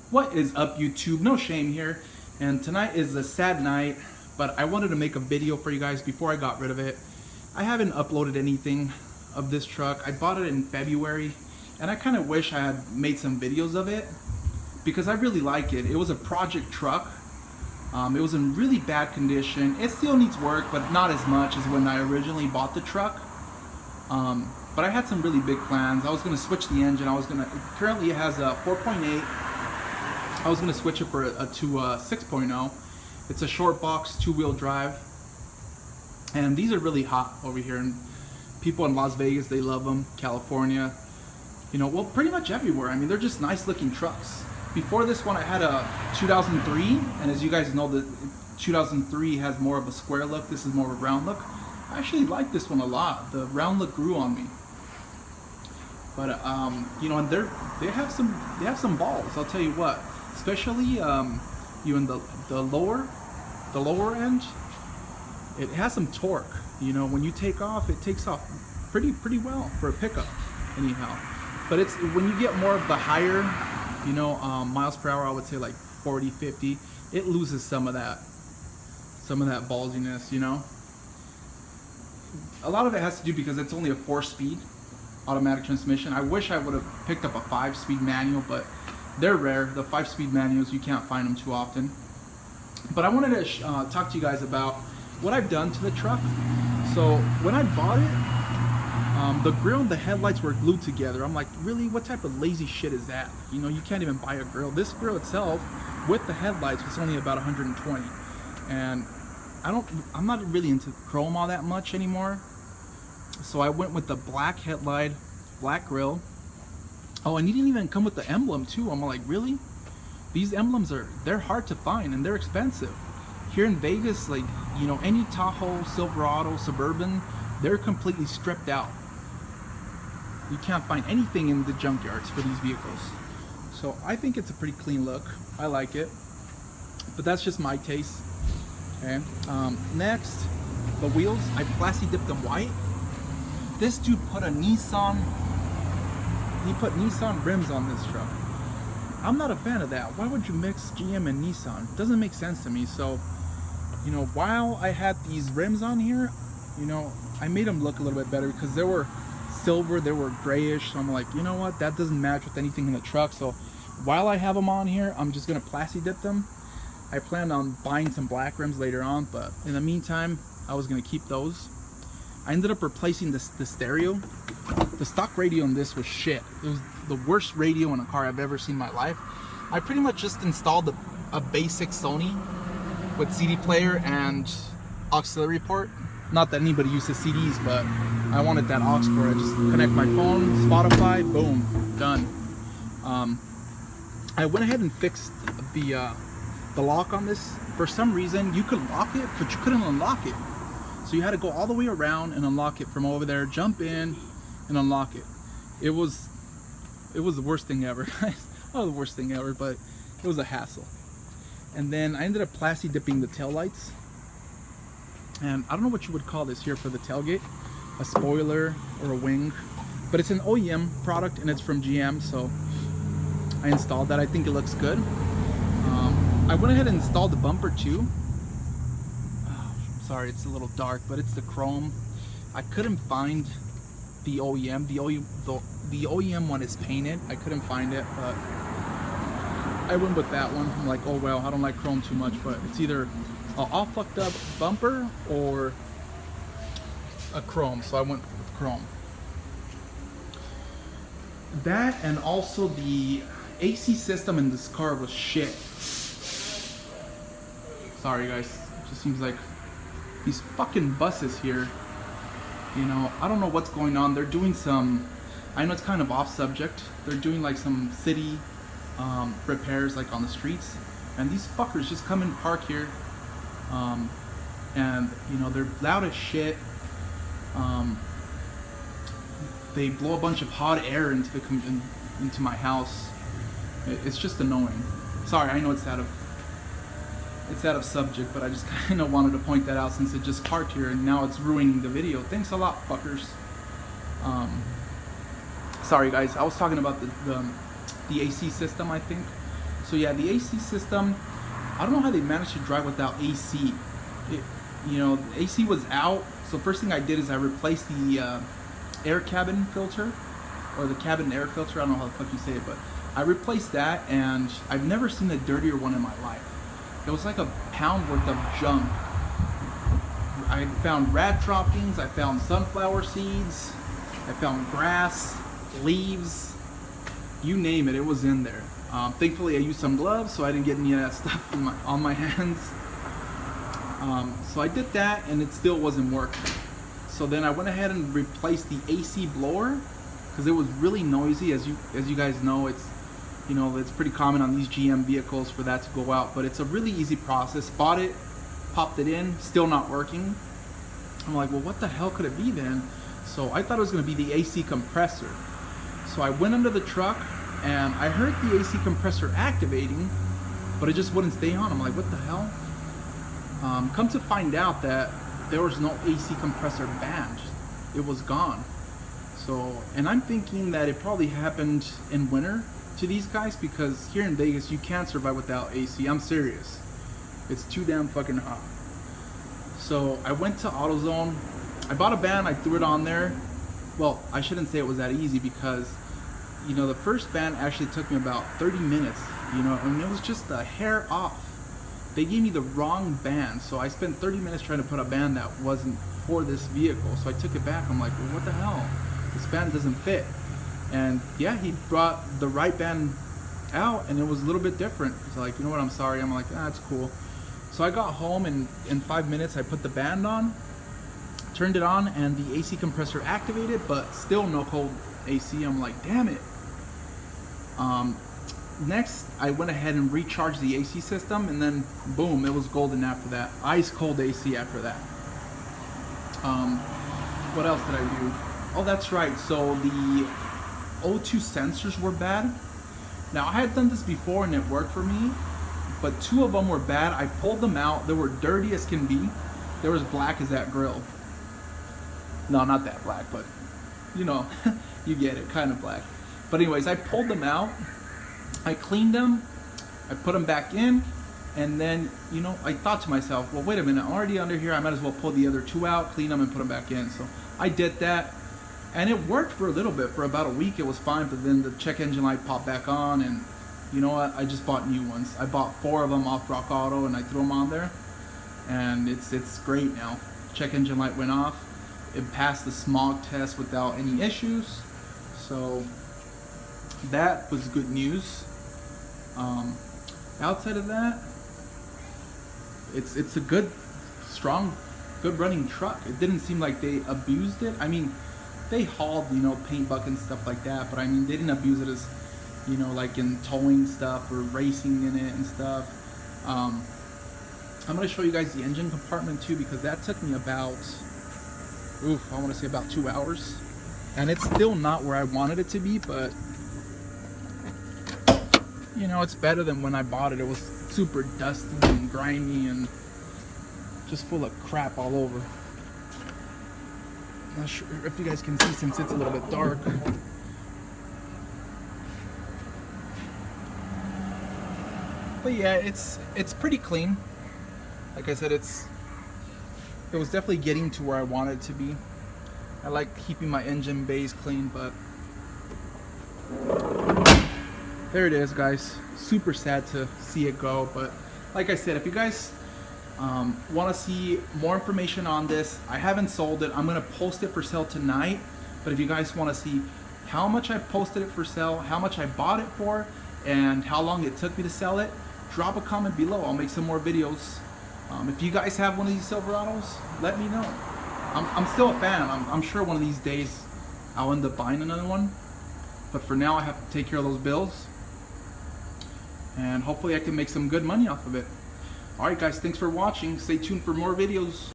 What is up, YouTube? No shame here. And tonight is a sad night, but I wanted to make a video for you guys before I got rid of it. I haven't uploaded anything of this truck. I bought it in February, and I kind of wish I had made some videos of it because I really like it. It was a project truck. It was in really bad condition. It still needs work, but not as much as when I originally bought the truck. But I had some really big plans. I was going to switch the engine. Currently it has a 4.8. I was going to switch it to a 6.0. It's a short box, two-wheel drive. And these are really hot over here. And people in Las Vegas, they love them. California, well, pretty much everywhere. I mean, they're just nice looking trucks. Before this one, I had a 2003. And as you guys know, the 2003 has more of a square look. This is more of a round look. I actually like this one a lot. The round look grew on me. But and they have some balls. I'll tell you what. Especially in the lower end, it has some torque. When you take off, it takes off pretty well for a pickup, anyhow. But it's when you get more of the higher, miles per hour, I would say like 40, 50, it loses some of that ballsiness. A lot of it has to do because it's only a 4-speed automatic transmission. I wish I would have picked up a 5-speed manual, but they're rare. The 5-speed manuals, you can't find them too often. But I wanted to talk to you guys about what I've done to the truck. So when I bought it, the grill and the headlights were glued together. I'm like, really? What type of lazy shit is that? You can't even buy a grill. This grill itself, with the headlights, was only about 120. And I'm not really into chrome all that much anymore. So I went with the black headlight, black grill. Oh, and he didn't even come with the emblem too. I'm like, really? These emblems they're hard to find and they're expensive. Here in Vegas, like, any Tahoe, Silverado, Suburban, they're completely stripped out. You can't find anything in the junkyards for these vehicles. So I think it's a pretty clean look. I like it. But that's just my taste. Okay. Next, the wheels, I plasti dipped them white. This dude put Nissan rims on this truck. I'm not a fan of that. Why would you mix GM and Nissan? It doesn't make sense to me. So, while I had these rims on here, I made them look a little bit better because they were silver, they were grayish. So I'm like, you know what? That doesn't match with anything in the truck. So while I have them on here, I'm just going to plasti dip them. I plan on buying some black rims later on, but in the meantime, I was going to keep those. I ended up replacing the stereo. The stock radio on this was shit. It was the worst radio in a car I've ever seen in my life. I pretty much just installed a basic Sony with CD player and auxiliary port. Not that anybody uses CDs, but I wanted that aux port. I just connect my phone, Spotify, boom, done. I went ahead and fixed the lock on this. For some reason, you could lock it, but you couldn't unlock it. So you had to go all the way around and unlock it from over there, jump in and unlock it. It was the worst thing ever, guys. Not the worst thing ever, but it was a hassle. And then I ended up plasti dipping the tail lights. And I don't know what you would call this here for the tailgate, a spoiler or a wing, but it's an OEM product and it's from GM, so I installed that. I think it looks good. I went ahead and installed the bumper too. Sorry, it's a little dark, but it's the chrome. I couldn't find the OEM. The OEM one is painted. I couldn't find it, but I went with that one. I'm like, oh well, I don't like chrome too much, but it's either an all fucked up bumper or a chrome, so I went with chrome. That and also the AC system in this car was shit. Sorry guys, it just seems like these fucking buses here, I don't know what's going on. They're doing some, I know it's kind of off subject, they're doing like some city repairs like on the streets, and these fuckers just come and park here, and they're loud as shit. They blow a bunch of hot air into my house. It's just annoying. Sorry, I know it's out of subject, but I just kind of wanted to point that out since it just parked here and now it's ruining the video. Thanks a lot, fuckers. Sorry guys, I was talking about the AC system, I think. So yeah, the AC system, I don't know how they managed to drive without AC. You know, the AC was out, so first thing I did is I replaced the air cabin filter, or the cabin air filter, I don't know how the fuck you say it, but I replaced that, and I've never seen a dirtier one in my life. It was like a pound worth of junk. I found rat droppings, I found sunflower seeds, I found grass, leaves, you name it, it was in there. Thankfully I used some gloves so I didn't get any of that stuff on my hands. So I did that and it still wasn't working. So then I went ahead and replaced the AC blower because it was really noisy. As you guys know, it's pretty common on these GM vehicles for that to go out, but it's a really easy process. Bought it, popped it in, still not working. I'm like, well, what the hell could it be then? So I thought it was going to be the AC compressor. So I went under the truck and I heard the AC compressor activating, but it just wouldn't stay on. I'm like, what the hell? Come to find out that there was no AC compressor band. It was gone. So, and I'm thinking that it probably happened in winter to these guys, because here in Vegas you can't survive without AC. I'm serious. It's too damn fucking hot. So I went to AutoZone. I bought a band, I threw it on there. Well, I shouldn't say it was that easy, because the first band actually took me about 30 minutes, and it was just a hair off. They gave me the wrong band, so I spent 30 minutes trying to put a band that wasn't for this vehicle. So I took it back. I'm like, well, what the hell? This band doesn't fit. And yeah, he brought the right band out, and it was a little bit different. He's like, you know what, I'm sorry. I'm like, that's cool. So I got home, and in 5 minutes I put the band on, turned it on, and the AC compressor activated, but still no cold AC. I'm like, damn it. Next, I went ahead and recharged the AC system, and then boom, it was golden after that. Ice cold AC after that. What else did I do? Oh, that's right. So the O2 sensors were bad. Now, I had done this before and it worked for me, but 2 of them were bad. I pulled them out. They were dirty as can be. They were as black as that grill. No, not that black, but you get it, kind of black. But anyways, I pulled them out. I cleaned them, I put them back in, and then, I thought to myself, well, wait a minute, I'm already under here, I might as well pull the other 2 out, clean them, and put them back in. So I did that, and it worked for a little bit. For about a week, it was fine, but then the check engine light popped back on, and you know what, I just bought new ones. I bought 4 of them off Rock Auto, and I threw them on there, and it's great now. Check engine light went off. It passed the smog test without any issues, so that was good news. Outside of that, it's a good, strong, good running truck. It didn't seem like they abused it. I mean, they hauled, paint buckets and stuff like that, but I mean, they didn't abuse it as, like in towing stuff or racing in it and stuff. I'm going to show you guys the engine compartment too, because that took me about, I want to say about 2 hours. And it's still not where I wanted it to be, but it's better than when I bought it. It was super dusty and grimy and just full of crap all over. Not sure if you guys can see since it's a little bit dark. But yeah, it's pretty clean. Like I said, it was definitely getting to where I wanted it to be. I like keeping my engine bays clean, but there it is, guys. Super sad to see it go, but like I said, if you guys want to see more information on this, I haven't sold it. I'm going to post it for sale tonight, but if you guys want to see how much I posted it for sale, how much I bought it for, and how long it took me to sell it, drop a comment below. I'll make some more videos. If you guys have one of these Silverados, let me know. I'm still a fan. I'm sure one of these days I'll end up buying another one, but for now I have to take care of those bills, and hopefully I can make some good money off of it. Alright guys, thanks for watching. Stay tuned for more videos.